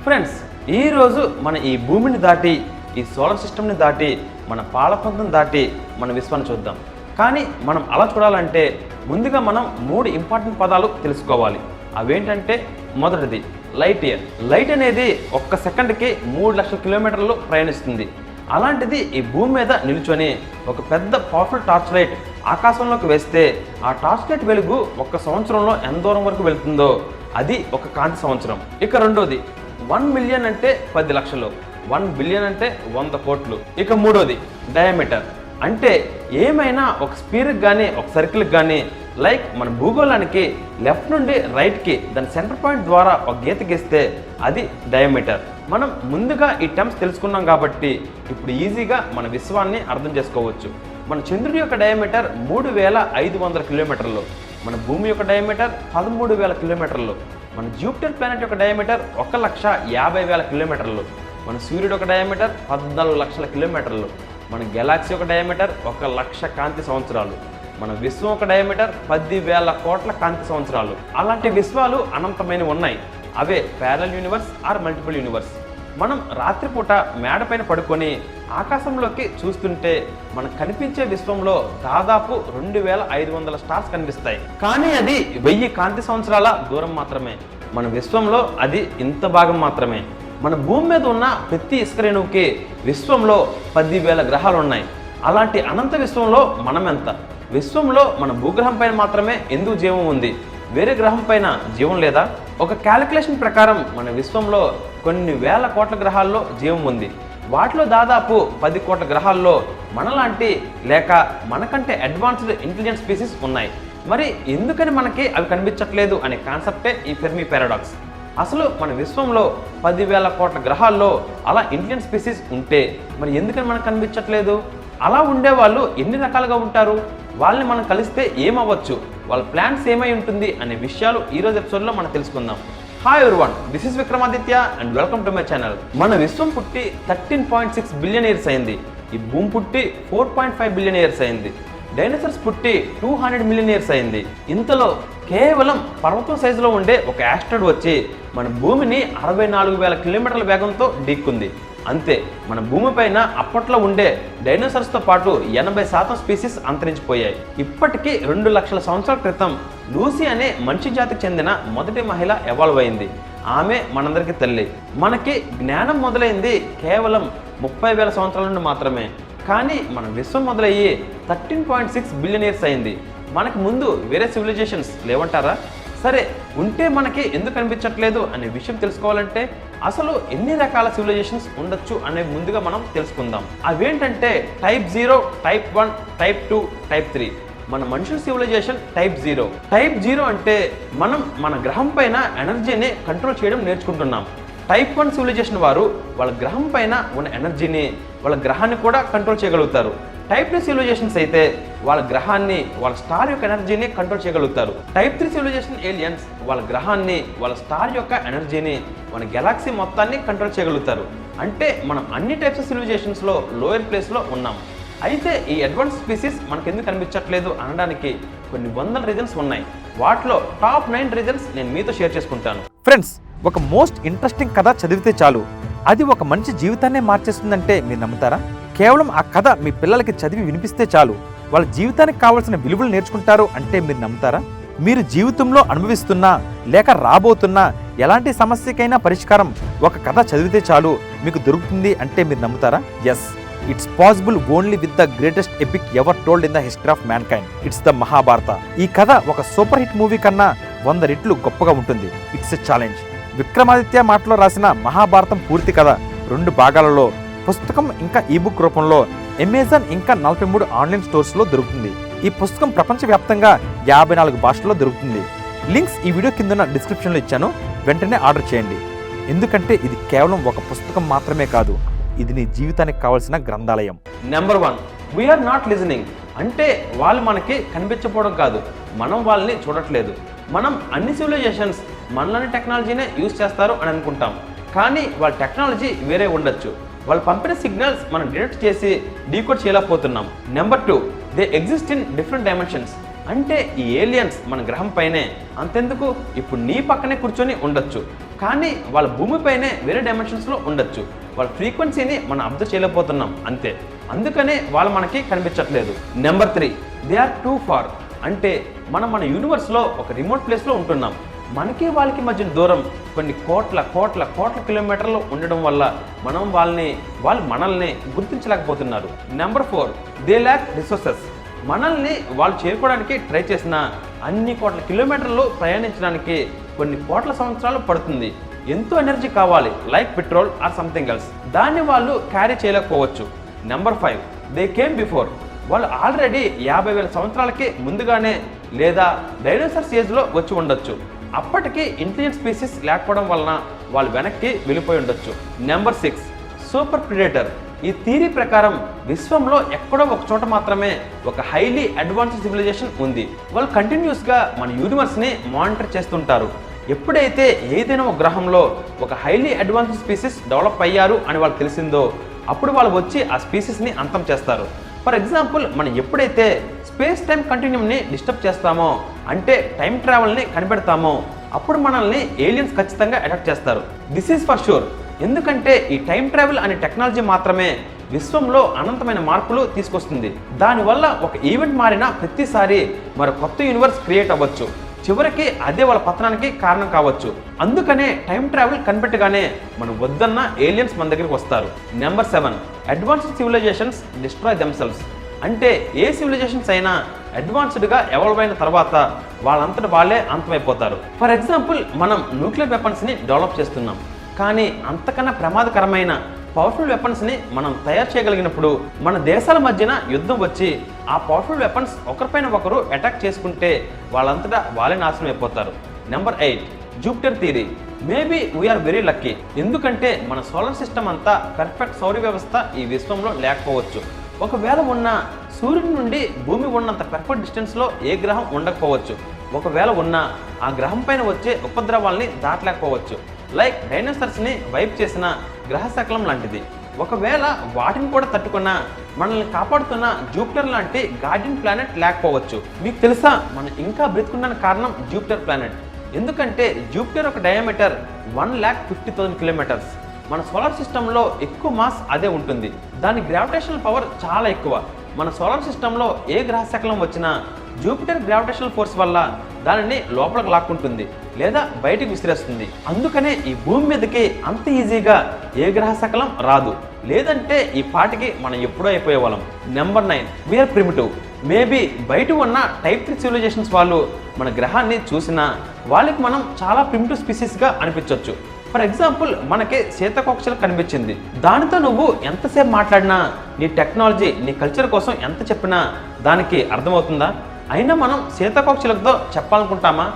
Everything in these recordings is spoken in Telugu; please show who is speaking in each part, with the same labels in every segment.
Speaker 1: ఫ్రెండ్స్, ఈరోజు మన ఈ భూమిని దాటి, ఈ సోలార్ సిస్టమ్ని దాటి, మన పాలపంతం దాటి మన విశ్వాన్ని చూద్దాం. కానీ మనం అలా చూడాలంటే ముందుగా మనం 3 ఇంపార్టెంట్ పదాలు తెలుసుకోవాలి. అవేంటంటే, మొదటిది లైట్ ఇయర్. లైట్ అనేది 1 సెకండ్కి 3 లక్షల కిలోమీటర్లు ప్రయాణిస్తుంది. అలాంటిది ఈ భూమి మీద నిల్చొని ఒక పెద్ద పవర్ఫుల్ టార్చ్ లైట్ ఆకాశంలోకి వేస్తే ఆ టార్చ్ లైట్ వెలుగు 1 సంవత్సరంలో ఎంత దూరం వరకు వెళ్తుందో అది 1 కాంతి సంవత్సరం. ఇక రెండోది 1 మిలియన్ అంటే 10 లక్షలు, 1 బిలియన్ అంటే 100 కోట్లు. ఇక మూడోది డయామీటర్. అంటే ఏమైనా ఒక స్పీర్కి కానీ ఒక సర్కిల్కి కానీ, లైక్ మన భూగోళానికి లెఫ్ట్ నుండి రైట్కి దాని సెంటర్ పాయింట్ ద్వారా ఒక గీత గీస్తే అది డయామీటర్. మనం ముందుగా ఈ టర్మ్స్ తెలుసుకున్నాం కాబట్టి ఇప్పుడు ఈజీగా మన విశ్వాన్ని అర్థం చేసుకోవచ్చు. మన చంద్రుడి యొక్క డయామీటర్ 3500 కిలోమీటర్లు, మన భూమి యొక్క డయామీటర్ 13,000 కిలోమీటర్లు, మన జూపిటర్ ప్లానెట్ యొక్క డయామీటర్ 1,50,000 కిలోమీటర్లు, మన సూర్యుడు యొక్క డయామీటర్ 14 లక్షల కిలోమీటర్లు, మన గెలాక్సీ యొక్క డయామీటర్ 1,00,000 కాంతి సంవత్సరాలు, మన విశ్వం యొక్క డయామీటర్ 10,000 కోట్ల కాంతి సంవత్సరాలు. అలాంటి విశ్వాలు అనంతమైనవి ఉన్నాయి. అవే parallel universe or multiple universe. మనం రాత్రిపూట మేడపైన పడుకొని ఆకాశంలోకి చూస్తుంటే మనకు కనిపించే విశ్వంలో దాదాపు 2,500 స్టార్స్ కనిపిస్తాయి. కానీ అది 1000 కాంతి సంవత్సరాల దూరం మాత్రమే. మన విశ్వంలో అది ఇంత భాగం మాత్రమే. మన భూమి మీద ఉన్న ప్రతి ఇసుక రేణువుకి విశ్వంలో 10,000 గ్రహాలు ఉన్నాయి. అలాంటి అనంత విశ్వంలో మనం ఎంత? విశ్వంలో మన భూగ్రహం పైన మాత్రమే ఎందుకు జీవం ఉంది? వేరే గ్రహం పైన జీవం లేదా? ఒక క్యాలిక్యులేషన్ ప్రకారం మన విశ్వంలో కొన్ని వేల కోట్ల గ్రహాల్లో జీవం ఉంది. వాటిలో దాదాపు 10 కోట్ల గ్రహాల్లో మనలాంటి లేక మనకంటే అడ్వాన్స్డ్ ఇంటెలిజెంట్ స్పీసీస్ ఉన్నాయి. మరి ఎందుకని మనకి అవి కనిపించట్లేదు అనే కాన్సెప్టే ఈ ఫెర్మి పారాడాక్స్. అసలు మన విశ్వంలో 10,000 కోట్ల గ్రహాల్లో అలా ఇంటెలిజెంట్ స్పీసీస్ ఉంటే మరి ఎందుకని మనకు కనిపించట్లేదు? అలా ఉండే వాళ్ళు ఎన్ని రకాలుగా ఉంటారు? వాళ్ళని మనం కలిస్తే ఏమవ్వచ్చు? వాళ్ళ ప్లాన్స్ ఏమై ఉంటుంది అనే విషయాలు ఈరోజు ఎపిసోడ్లో మనం తెలుసుకుందాం. Hi everyone, this is Vikramaditya and welcome to my channel. మన విశ్వం పుట్టి 13.6 బిలియన్ ఇయర్స్ అయింది. ఈ భూమి పుట్టి 4.5 బిలియన్ ఇయర్స్ అయింది. డైనోసార్స్ పుట్టి 200 మిలియన్ ఇయర్స్ అయింది. ఇంతలో కేవలం పర్వతం సైజులో ఉండే ఒక యాస్ట్రాయిడ్ వచ్చి మన భూమిని 64,000 కిలోమీటర్ల వేగంతో ఢీక్కుంది. అంతే, మన భూమిపైన అప్పట్లో ఉండే డైనోసార్స్తో పాటు 80% స్పీసీస్ అంతరించిపోయాయి. ఇప్పటికీ 2 లక్షల సంవత్సరాల క్రితం లూసీ అనే మనిషి జాతికి చెందిన మొదటి మహిళ ఎవాల్వ్ అయింది. ఆమె మనందరికీ తల్లి. మనకి జ్ఞానం మొదలైంది కేవలం 30,000 సంవత్సరాల నుండి మాత్రమే. కానీ మన విశ్వం మొదలయ్యి 13.6 బిలియన్ ఇయర్స్ అయింది. మనకు ముందు వేరే సివిలైజేషన్స్ లేవంటారా? సరే, ఉంటే మనకి ఎందుకు కనిపించట్లేదు అనే విషయం తెలుసుకోవాలంటే అసలు ఎన్ని రకాల సివిలైజేషన్స్ ఉండొచ్చు అనే ముందుగా మనం తెలుసుకుందాం. అవేంటంటే టైప్ 0, టైప్ 1, టైప్ 2, టైప్ 3. మన మనుషుల సివిలైజేషన్ టైప్ 0. టైప్ 0 అంటే మనం మన గ్రహం పైన ఎనర్జీని కంట్రోల్ చేయడం నేర్చుకుంటున్నాం. టైప్ 1 సివిలైజేషన్ వారు వాళ్ళ గ్రహం పైన ఉన్న ఎనర్జీని, వాళ్ళ గ్రహాన్ని కూడా కంట్రోల్ చేయగలుగుతారు. టైప్ 2 సివిలైజేషన్స్ అయితే వాళ్ళ గ్రహాన్ని, వాళ్ళ స్టార్ యొక్క ఎనర్జీని కంట్రోల్ చేయగలుగుతారు. టైప్ 3 సివిలైజేషన్ ఏలియన్స్ వాళ్ళ గ్రహాన్ని, వాళ్ళ స్టార్ యొక్క ఎనర్జీని, మన గెలాక్సీ మొత్తాన్ని కంట్రోల్ చేయగలుగుతారు. అంటే మనం అన్ని టైప్స్ ఆఫ్ సివిలైజేషన్స్లో లోయర్ ప్లేస్లో ఉన్నాం. అయితే ఈ అడ్వాన్స్ స్పీసీస్ మనకు ఎందుకు కనిపించట్లేదు అనడానికి కొన్ని వందల రీజన్స్ ఉన్నాయి. వాటిలో టాప్ 9 రీజన్స్ నేను మీతో షేర్ చేసుకుంటాను.
Speaker 2: ఫ్రెండ్స్, ఒక మోస్ట్ ఇంట్రెస్టింగ్ కథ చదివితే చాలు అది ఒక మనిషి జీవితాన్నే మార్చేస్తుందంటే మీరు నమ్ముతారా? కేవలం ఆ కథ మీ పిల్లలకి చదివి వినిపిస్తే చాలు వాళ్ళ జీవితానికి కావాల్సిన విలువలు నేర్చుకుంటారు అంటే మీరు నమ్ముతారా? మీరు జీవితంలో అనుభవిస్తున్నా లేక రాబోతున్నా ఎలాంటి సమస్యకైనా పరిష్కారం ఒక కథ చదివితే చాలు మీకు దొరుకుతుంది అంటే మీరు నమ్ముతారా? Yes, it's possible only with the greatest epic ever told in the history of mankind. It's the Mahabharata. ఈ కథ ఒక సూపర్ హిట్ మూవీ కన్నా 100 రెట్లు గొప్పగా ఉంటుంది. It's a challenge. విక్రమాదిత్య మాటలో రాసిన మహాభారతం పూర్తి కథ 2 భాగాలలో పుస్తకం ఇంకా ఈబుక్ రూపంలో అమెజాన్ ఇంకా 43 ఆన్లైన్ స్టోర్స్లో దొరుకుతుంది. ఈ పుస్తకం ప్రపంచవ్యాప్తంగా 54 భాషల్లో దొరుకుతుంది. లింక్స్ ఈ వీడియో కింద డిస్క్రిప్షన్లో ఇచ్చాను, వెంటనే ఆర్డర్ చేయండి. ఎందుకంటే ఇది కేవలం ఒక పుస్తకం మాత్రమే కాదు, ఇది నీ జీవితానికి కావాల్సిన గ్రంథాలయం.
Speaker 1: Number 1, we're not listening. అంటే వాళ్ళు మనకి కనిపించకపోవడం కాదు, మనం వాళ్ళని చూడట్లేదు. మనం అన్ని సివిలైజేషన్స్ మనలోని టెక్నాలజీనే యూజ్ చేస్తారు అని అనుకుంటాం. కానీ వాళ్ళ టెక్నాలజీ వేరే ఉండొచ్చు. వాళ్ళు పంపిన సిగ్నల్స్ మనం డిటెక్ట్ చేసి డీకోడ్ చేయలేకపోతున్నాం. Number 2, they exist in different dimensions. అంటే ఈ ఏలియన్స్ మన గ్రహం పైనే, అంతెందుకు ఇప్పుడు నీ పక్కనే కూర్చొని ఉండొచ్చు, కానీ వాళ్ళ భూమిపైనే వేరే డైమెన్షన్స్లో ఉండొచ్చు. వాళ్ళ ఫ్రీక్వెన్సీని మనం అబ్జర్వ్ చేయలేకపోతున్నాం అంతే, అందుకనే వాళ్ళు మనకి కనిపించట్లేదు. Number 3, they are too far. అంటే మనం మన యూనివర్స్లో ఒక రిమోట్ ప్లేస్లో ఉంటున్నాం. మనకి వాళ్ళకి మధ్య దూరం కొన్ని కోట్ల కోట్ల కోట్ల కిలోమీటర్లు ఉండడం వల్ల వాళ్ళు మనల్ని గుర్తించలేకపోతున్నారు. Number 4, they lack resources. మనల్ని వాళ్ళు చేరుకోవడానికి ట్రై చేసిన అన్ని కోట్ల కిలోమీటర్లు ప్రయాణించడానికి కొన్ని కోట్ల సంవత్సరాలు పడుతుంది. ఎంతో ఎనర్జీ కావాలి, like petrol or something else. దాన్ని వాళ్ళు క్యారీ చేయలేకపోవచ్చు. Number 5, they came before. వాళ్ళు ఆల్రెడీ 50,000 సంవత్సరాలకి ముందుగానే లేదా డైనోసార్స్ ఏజ్లో వచ్చి ఉండొచ్చు. అప్పటికి ఇంటెలిజెంట్ స్పీసీస్ లేకపోవడం వలన వాళ్ళు వెనక్కి వెళ్ళిపోయి ఉండొచ్చు. Number 6, super predator. ఈ థియరీ ప్రకారం విశ్వంలో ఎక్కడో ఒక చోట మాత్రమే ఒక హైలీ అడ్వాన్స్డ్ సివిలైజేషన్ ఉంది. వాళ్ళు కంటిన్యూస్గా మన యూనివర్స్ని మానిటర్ చేస్తుంటారు. ఎప్పుడైతే ఏదైనా ఒక గ్రహంలో ఒక హైలీ అడ్వాన్స్డ్ స్పీసీస్ డెవలప్ అయ్యారు అని వాళ్ళకి తెలిసిందో అప్పుడు వాళ్ళు వచ్చి ఆ స్పీసీస్ని అంతం చేస్తారు. ఫర్ ఎగ్జాంపుల్, మనం ఎప్పుడైతే స్పేస్ టైం కంటిన్యూమ్ని డిస్టర్బ్ చేస్తామో, అంటే టైం ట్రావెల్ని కనిపెడతామో, అప్పుడు మనల్ని ఏలియన్స్ ఖచ్చితంగా అటాక్ చేస్తారు. This is for sure. ఎందుకంటే ఈ టైం ట్రావెల్ అనే టెక్నాలజీ మాత్రమే విశ్వంలో అనంతమైన మార్పులు తీసుకొస్తుంది. దానివల్ల ఒక ఈవెంట్ మారిన ప్రతిసారి మరో కొత్త యూనివర్స్ క్రియేట్ అవ్వచ్చు. చివరికి అదే వాళ్ళ పతనానికి కారణం కావచ్చు. అందుకనే టైం ట్రావెల్ కనిపెట్టగానే మనం వద్దన్న ఏలియన్స్ మన దగ్గరికి వస్తారు. Number 7, advanced civilisations destroy themselves. అంటే ఏ సివిలైజేషన్స్ అయినా అడ్వాన్స్డ్గా ఎవాల్వ్ అయిన తర్వాత వాళ్ళంతట వాళ్ళే అంతమైపోతారు. ఫర్ ఎగ్జాంపుల్, మనం న్యూక్లియర్ వెపన్స్ని డెవలప్ చేస్తున్నాం, కానీ అంతకన్నా ప్రమాదకరమైన పవర్ఫుల్ వెపన్స్ని మనం తయారు చేయగలిగినప్పుడు మన దేశాల మధ్యన యుద్ధం వచ్చి ఆ పవర్ఫుల్ వెపన్స్ ఒకరిపైన ఒకరు అటాక్ చేసుకుంటే వాళ్ళంతటా వాళ్ళే నాశనం అయిపోతారు. Number 8, Jupiter theory. Maybe we're very lucky. ఎందుకంటే మన సోలార్ సిస్టమ్ అంతా పర్ఫెక్ట్ సౌర వ్యవస్థ ఈ విశ్వంలో లేకపోవచ్చు. ఒకవేళ ఉన్న సూర్యుడి నుండి భూమి ఉన్నంత పర్ఫెక్ట్ డిస్టెన్స్లో ఏ గ్రహం ఉండకపోవచ్చు. ఒకవేళ ఉన్న ఆ గ్రహం పైన వచ్చే ఉపద్రవాల్ని దాటలేకపోవచ్చు. లైక్ డైనోసార్స్ని వైప్ చేసిన గ్రహ శకలం లాంటిది. ఒకవేళ వాటిని కూడా తట్టుకున్న మనల్ని కాపాడుతున్న జూపిటర్ లాంటి గార్డియన్ ప్లానెట్ లేకపోవచ్చు. మీకు తెలుసా, మనం ఇంకా బ్రతుకున్న కారణం జూపిటర్ ప్లానెట్. ఎందుకంటే జూపిటర్ ఒక డయామీటర్ 1,50,000 కిలోమీటర్స్. మన సోలార్ సిస్టంలో ఎక్కువ మాస్ అదే ఉంటుంది. దాని గ్రావిటేషనల్ పవర్ చాలా ఎక్కువ. మన సోలార్ సిస్టంలో ఏ గ్రహ శకలం వచ్చినా జూపిటర్ గ్రావిటేషనల్ ఫోర్స్ వల్ల దానిని లోపలికి లాక్కుంటుంది లేదా బయటికి విసిరేస్తుంది. అందుకనే ఈ భూమి మీదకి అంత ఈజీగా ఏ గ్రహ శకలం రాదు. లేదంటే ఈ పాటికి మనం ఎప్పుడో అయిపోయేవాళ్ళం. Number 9, we are primitive. మేబీ బయట ఉన్న టైప్ 3 సివిలైజేషన్స్ వాళ్ళు మన గ్రహాన్ని చూసినా వాళ్ళకి మనం చాలా ప్రిమిటివ్ స్పీసీస్గా అనిపించవచ్చు. ఫర్ ఎగ్జాంపుల్, మనకి సీతాకోకచిలుక కనిపించింది. దానితో నువ్వు ఎంతసేపు మాట్లాడినా, నీ టెక్నాలజీ, నీ కల్చర్ కోసం ఎంత చెప్పినా దానికి అర్థమవుతుందా? అయినా మనం సీతాకోకచిలుకతో చెప్పాలనుకుంటామా?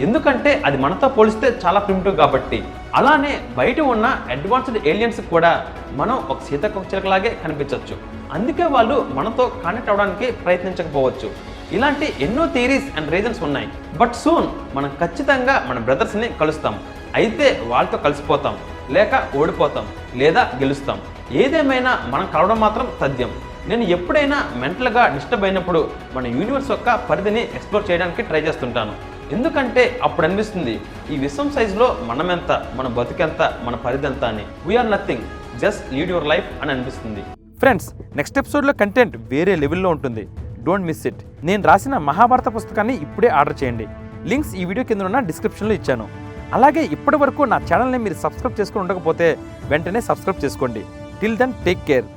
Speaker 1: ఎందుకంటే అది మనతో పోలిస్తే చాలా ప్రిమిటివ్ కాబట్టి. అలానే బయట ఉన్న అడ్వాన్స్డ్ ఏలియన్స్ కూడా మనం ఒక సీతాకోకచిలుకలాగే కనిపించవచ్చు. అందుకే వాళ్ళు మనతో కనెక్ట్ అవ్వడానికి ప్రయత్నించకపోవచ్చు. ఇలాంటి ఎన్నో థియరీస్ అండ్ రీజన్స్ ఉన్నాయి. బట్ సూన్ మనం ఖచ్చితంగా మన బ్రదర్స్ని కలుస్తాం. అయితే వాళ్ళతో కలిసిపోతాం, లేక ఓడిపోతాం, లేదా గెలుస్తాం. ఏదేమైనా మనం కలవడం మాత్రం తథ్యం. నేను ఎప్పుడైనా మెంటల్గా డిస్టర్బ్ అయినప్పుడు మన యూనివర్స్ యొక్క పరిధిని ఎక్స్ప్లోర్ చేయడానికి ట్రై చేస్తుంటాను. ఎందుకంటే అప్పుడు అనిపిస్తుంది, ఈ విశ్వం సైజులో మనమెంత, మన బతుకెంత, మన పరిధి ఎంత అని. We're nothing, just lead your life అని అనిపిస్తుంది.
Speaker 2: ఫ్రెండ్స్, నెక్స్ట్ ఎపిసోడ్లో కంటెంట్ వేరే లెవెల్లో ఉంటుంది. Don't miss it. నేను రాసిన మహాభారత పుస్తకాన్ని ఇప్పుడే ఆర్డర్ చేయండి. లింక్స్ ఈ వీడియో కింద ఉన్న డిస్క్రిప్షన్లో ఇచ్చాను. అలాగే ఇప్పటి వరకు నా ఛానల్ని మీరు సబ్స్క్రైబ్ చేసుకుని ఉండకపోతే వెంటనే సబ్స్క్రైబ్ చేసుకోండి. Till then, take care.